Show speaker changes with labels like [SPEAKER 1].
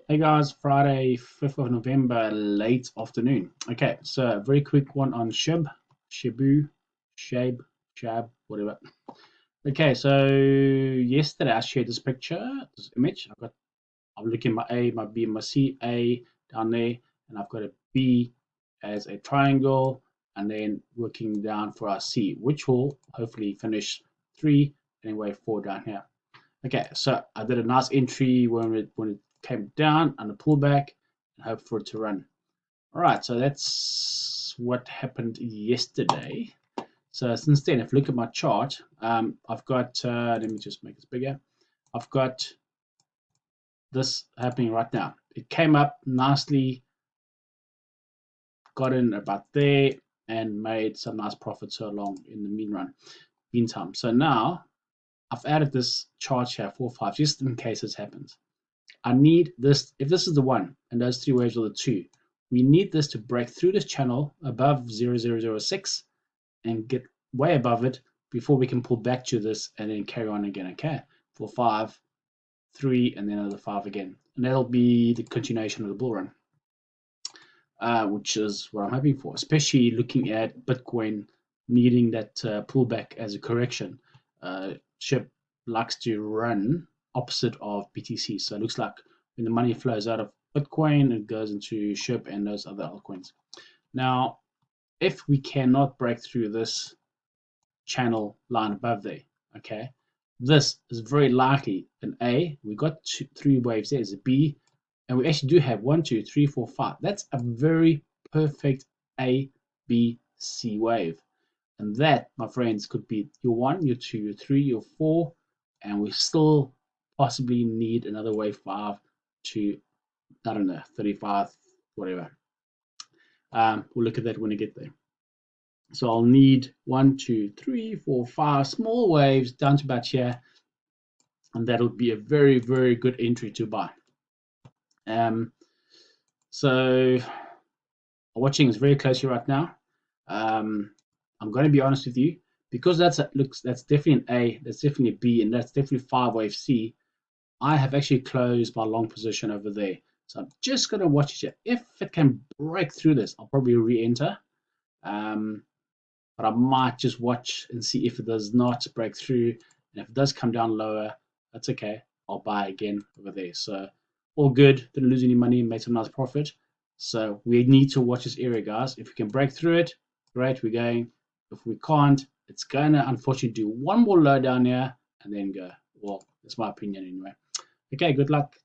[SPEAKER 1] Hey guys, Friday, 5th of November, late afternoon. Okay, so a very quick one on SHIBU, SHAB, whatever. Okay, so yesterday I shared this picture, this image. I'm looking at my A, my B, my C, A down there, and I've got a B as a triangle, and then working down for our C, which will hopefully finish 3 and then wave 4 down here. Okay, so I did a nice entry when it came down and a pullback and hope for it to run. All right, so that's what happened yesterday. So since then, if you look at my chart, I've got, let me just make this bigger. I've got this happening right now. It came up nicely, got in about there, and made some nice profits along in the meantime. So now I've added this chart here, 4, 5, just in case this happens. I need this, if this is the 1 and those 3 waves are the 2, we need this to break through this channel above 0006 and get way above it before we can pull back to this and then carry on again, okay? For 5, 3, and then another 5 again. And that'll be the continuation of the bull run, which is what I'm hoping for, especially looking at Bitcoin needing that pullback as a correction. SHIB likes to run opposite of BTC. So it looks like when the money flows out of Bitcoin, it goes into SHIB and those other altcoins. Now, if we cannot break through this channel line above there, okay, this is very likely an A. We got 3 waves there, is a B, and we actually do have 1, 2, 3, 4, 5. That's a very perfect A, B, C wave. And that, my friends, could be your 1, your 2, your 3, your 4, and we still possibly need another wave 5 to, I don't know, 35, whatever. We'll look at that when we get there. So I'll need 1, 2, 3, 4, 5 small waves down to about here, and that'll be a very, very good entry to buy. So watching is very closely right now. I'm going to be honest with you, because that's definitely an A, that's definitely a B, and that's definitely 5 wave C. I have actually closed my long position over there. So I'm just going to watch it here. If it can break through this, I'll probably re-enter. But I might just watch and see if it does not break through. And if it does come down lower, that's okay. I'll buy again over there. So all good. Didn't lose any money, made some nice profit. So we need to watch this area, guys. If we can break through it, great, we're going. If we can't, it's going to unfortunately do one more low down here and then go. Well, that's my opinion anyway. Okay, good luck.